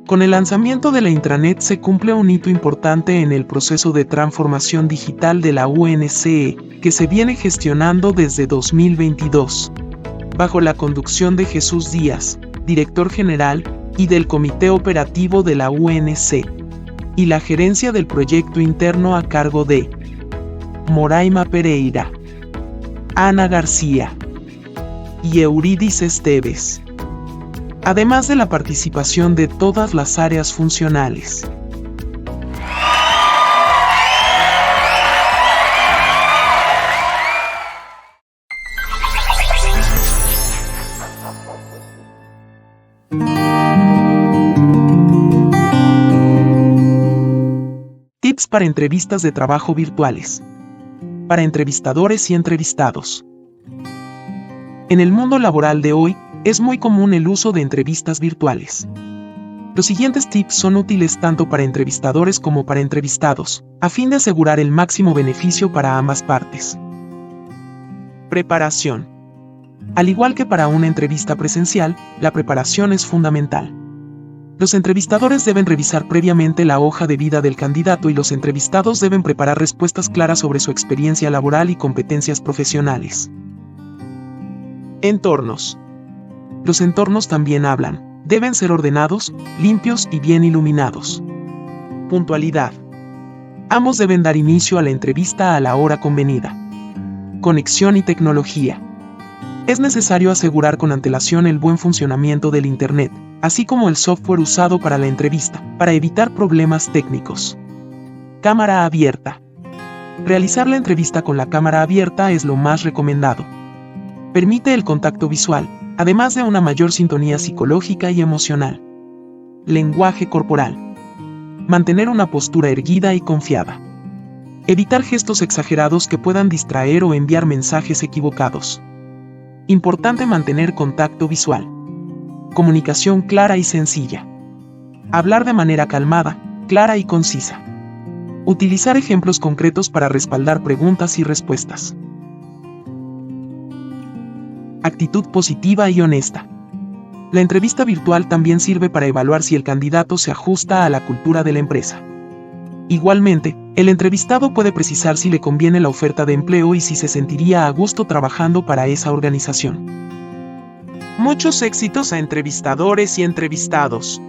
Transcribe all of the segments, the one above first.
Con el lanzamiento de la intranet se cumple un hito importante en el proceso de transformación digital de la UNCE, que se viene gestionando desde 2022. Bajo la conducción de Jesús Díaz, director general, y del Comité Operativo de la UNC, y la gerencia del proyecto interno a cargo de Moraima Pereira, Ana García y Eurídice Esteves, además de la participación de todas las áreas funcionales. Tips para entrevistas de trabajo virtuales. Para entrevistadores y entrevistados. En el mundo laboral de hoy, es muy común el uso de entrevistas virtuales. Los siguientes tips son útiles tanto para entrevistadores como para entrevistados, a fin de asegurar el máximo beneficio para ambas partes. Preparación. Al igual que para una entrevista presencial, la preparación es fundamental. Los entrevistadores deben revisar previamente la hoja de vida del candidato y los entrevistados deben preparar respuestas claras sobre su experiencia laboral y competencias profesionales. Entornos. Los entornos también hablan. Deben ser ordenados, limpios y bien iluminados. Puntualidad. Ambos deben dar inicio a la entrevista a la hora convenida. Conexión y tecnología. Es necesario asegurar con antelación el buen funcionamiento del Internet, así como el software usado para la entrevista, para evitar problemas técnicos. Cámara abierta. Realizar la entrevista con la cámara abierta es lo más recomendado. Permite el contacto visual, además de una mayor sintonía psicológica y emocional. Lenguaje corporal. Mantener una postura erguida y confiada. Evitar gestos exagerados que puedan distraer o enviar mensajes equivocados. Importante mantener contacto visual. Comunicación clara y sencilla. Hablar de manera calmada, clara y concisa. Utilizar ejemplos concretos para respaldar preguntas y respuestas. Actitud positiva y honesta. La entrevista virtual también sirve para evaluar si el candidato se ajusta a la cultura de la empresa. Igualmente, el entrevistado puede precisar si le conviene la oferta de empleo y si se sentiría a gusto trabajando para esa organización. Muchos éxitos a entrevistadores y entrevistados.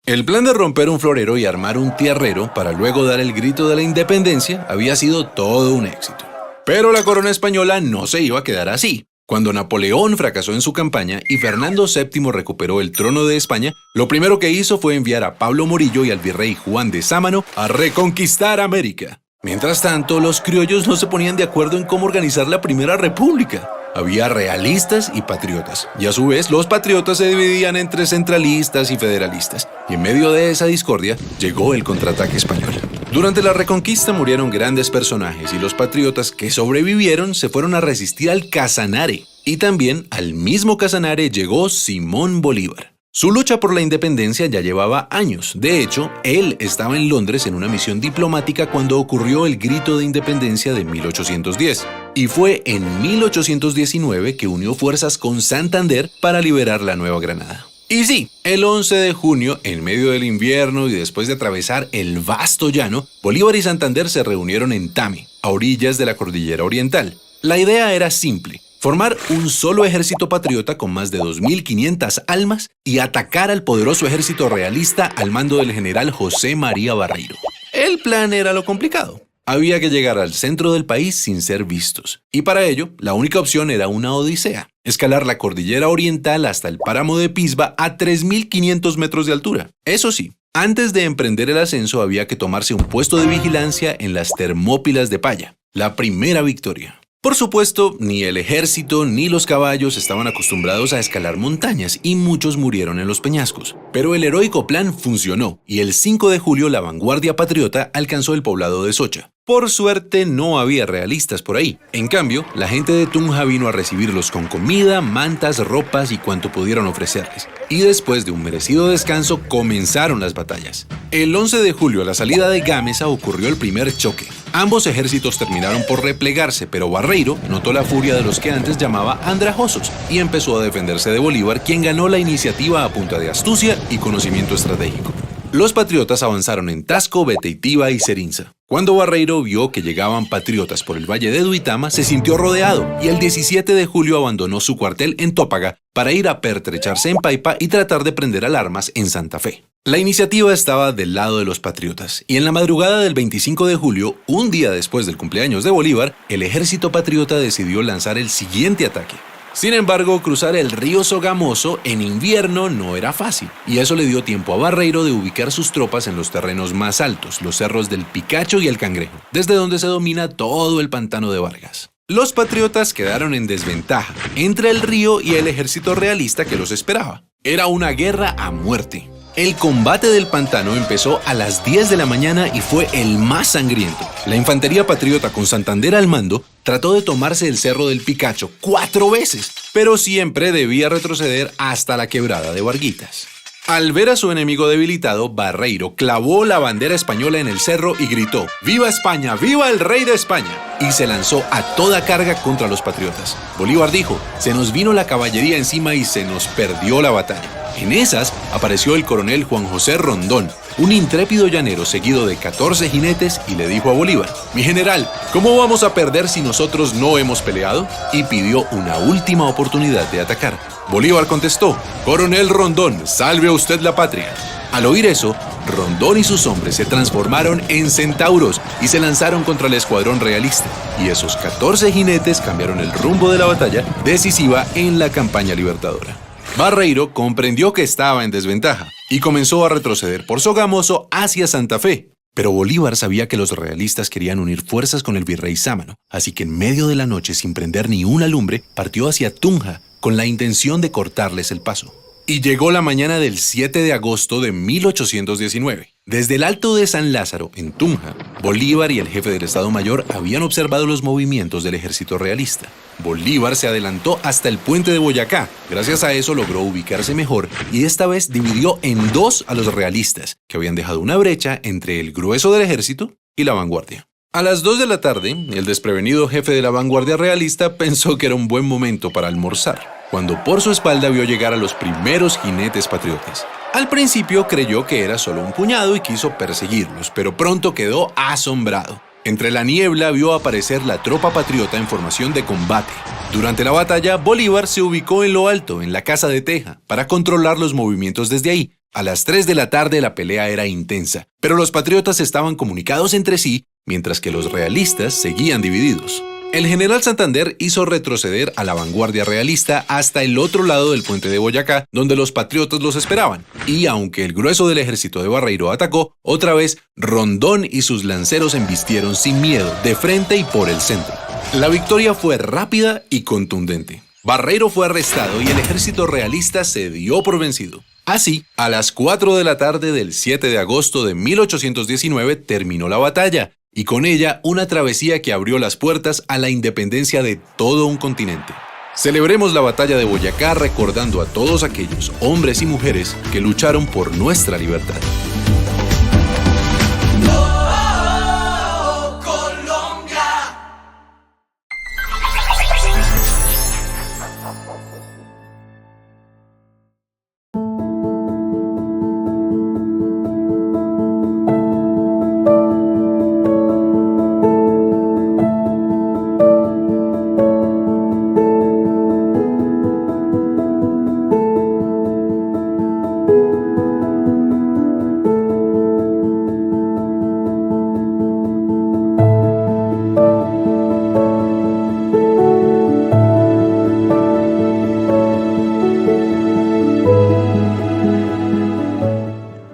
El plan de romper un florero y armar un tierrero para luego dar el grito de la independencia había sido todo un éxito. Pero la corona española no se iba a quedar así. Cuando Napoleón fracasó en su campaña y Fernando VII recuperó el trono de España, lo primero que hizo fue enviar a Pablo Morillo y al virrey Juan de Sámano a reconquistar América. Mientras tanto, los criollos no se ponían de acuerdo en cómo organizar la Primera República. Había realistas y patriotas, y a su vez los patriotas se dividían entre centralistas y federalistas, y en medio de esa discordia llegó el contraataque español. Durante la Reconquista murieron grandes personajes y los patriotas que sobrevivieron se fueron a resistir al Casanare, y también al mismo Casanare llegó Simón Bolívar. Su lucha por la independencia ya llevaba años. De hecho, él estaba en Londres en una misión diplomática cuando ocurrió el Grito de Independencia de 1810. Y fue en 1819 que unió fuerzas con Santander para liberar la Nueva Granada. Y sí, el 11 de junio, en medio del invierno y después de atravesar el vasto llano, Bolívar y Santander se reunieron en Tame, a orillas de la Cordillera Oriental. La idea era simple: formar un solo ejército patriota con más de 2.500 almas y atacar al poderoso ejército realista al mando del general José María Barreiro. El plan era lo complicado. Había que llegar al centro del país sin ser vistos. Y para ello, la única opción era una odisea: escalar la Cordillera Oriental hasta el páramo de Pisba a 3.500 metros de altura. Eso sí, antes de emprender el ascenso había que tomarse un puesto de vigilancia en las Termópilas de Paya, la primera victoria. Por supuesto, ni el ejército ni los caballos estaban acostumbrados a escalar montañas y muchos murieron en los peñascos. Pero el heroico plan funcionó y el 5 de julio la vanguardia patriota alcanzó el poblado de Socha. Por suerte no había realistas por ahí. En cambio, la gente de Tunja vino a recibirlos con comida, mantas, ropas y cuanto pudieron ofrecerles. Y después de un merecido descanso comenzaron las batallas. El 11 de julio a la salida de Gámeza ocurrió el primer choque. Ambos ejércitos terminaron por replegarse, pero Barreiro notó la furia de los que antes llamaba andrajosos y empezó a defenderse de Bolívar, quien ganó la iniciativa a punta de astucia y conocimiento estratégico. Los patriotas avanzaron en Tasco, Beteitiva y Serinza. Cuando Barreiro vio que llegaban patriotas por el valle de Duitama, se sintió rodeado y el 17 de julio abandonó su cuartel en Tópaga para ir a pertrecharse en Paipa y tratar de prender alarmas en Santa Fe. La iniciativa estaba del lado de los patriotas y en la madrugada del 25 de julio, un día después del cumpleaños de Bolívar, el ejército patriota decidió lanzar el siguiente ataque. Sin embargo, cruzar el río Sogamoso en invierno no era fácil, y eso le dio tiempo a Barreiro de ubicar sus tropas en los terrenos más altos, los cerros del Picacho y el Cangrejo, desde donde se domina todo el pantano de Vargas. Los patriotas quedaron en desventaja entre el río y el ejército realista que los esperaba. Era una guerra a muerte. El combate del pantano empezó a las 10 de la mañana y fue el más sangriento. La infantería patriota con Santander al mando trató de tomarse el cerro del Picacho 4 veces, pero siempre debía retroceder hasta la quebrada de Varguitas. Al ver a su enemigo debilitado, Barreiro clavó la bandera española en el cerro y gritó: ¡Viva España! ¡Viva el rey de España! Y se lanzó a toda carga contra los patriotas. Bolívar dijo: se nos vino la caballería encima y se nos perdió la batalla. En esas apareció el coronel Juan José Rondón, un intrépido llanero seguido de 14 jinetes, y le dijo a Bolívar: mi general, ¿cómo vamos a perder si nosotros no hemos peleado? Y pidió una última oportunidad de atacar. Bolívar contestó: coronel Rondón, salve usted la patria. Al oír eso, Rondón y sus hombres se transformaron en centauros y se lanzaron contra el escuadrón realista. Y esos 14 jinetes cambiaron el rumbo de la batalla decisiva en la campaña libertadora. Barreiro comprendió que estaba en desventaja y comenzó a retroceder por Sogamoso hacia Santa Fe. Pero Bolívar sabía que los realistas querían unir fuerzas con el virrey Sámano, así que en medio de la noche, sin prender ni una lumbre, partió hacia Tunja con la intención de cortarles el paso. Y llegó la mañana del 7 de agosto de 1819. Desde el Alto de San Lázaro, en Tunja, Bolívar y el jefe del Estado Mayor habían observado los movimientos del ejército realista. Bolívar se adelantó hasta el puente de Boyacá. Gracias a eso logró ubicarse mejor y esta vez dividió en dos a los realistas, que habían dejado una brecha entre el grueso del ejército y la vanguardia. A las 2 de la tarde, el desprevenido jefe de la vanguardia realista pensó que era un buen momento para almorzar, cuando por su espalda vio llegar a los primeros jinetes patriotas. Al principio creyó que era solo un puñado y quiso perseguirlos, pero pronto quedó asombrado. Entre la niebla vio aparecer la tropa patriota en formación de combate. Durante la batalla, Bolívar se ubicó en lo alto, en la casa de teja, para controlar los movimientos desde ahí. A las 3 de la tarde la pelea era intensa, pero los patriotas estaban comunicados entre sí, mientras que los realistas seguían divididos. El general Santander hizo retroceder a la vanguardia realista hasta el otro lado del puente de Boyacá, donde los patriotas los esperaban. Y aunque el grueso del ejército de Barreiro atacó, otra vez Rondón y sus lanceros embistieron sin miedo, de frente y por el centro. La victoria fue rápida y contundente. Barreiro fue arrestado y el ejército realista se dio por vencido. Así, a las 4 de la tarde del 7 de agosto de 1819 terminó la batalla, y con ella una travesía que abrió las puertas a la independencia de todo un continente. Celebremos la batalla de Boyacá recordando a todos aquellos hombres y mujeres que lucharon por nuestra libertad.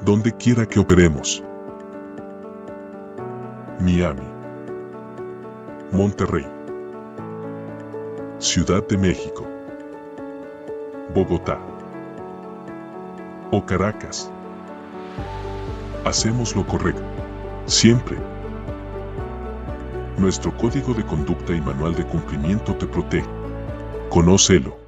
Donde quiera que operemos. Miami, Monterrey, Ciudad de México, Bogotá o Caracas. Hacemos lo correcto, siempre. Nuestro código de conducta y manual de cumplimiento te protege. Conócelo.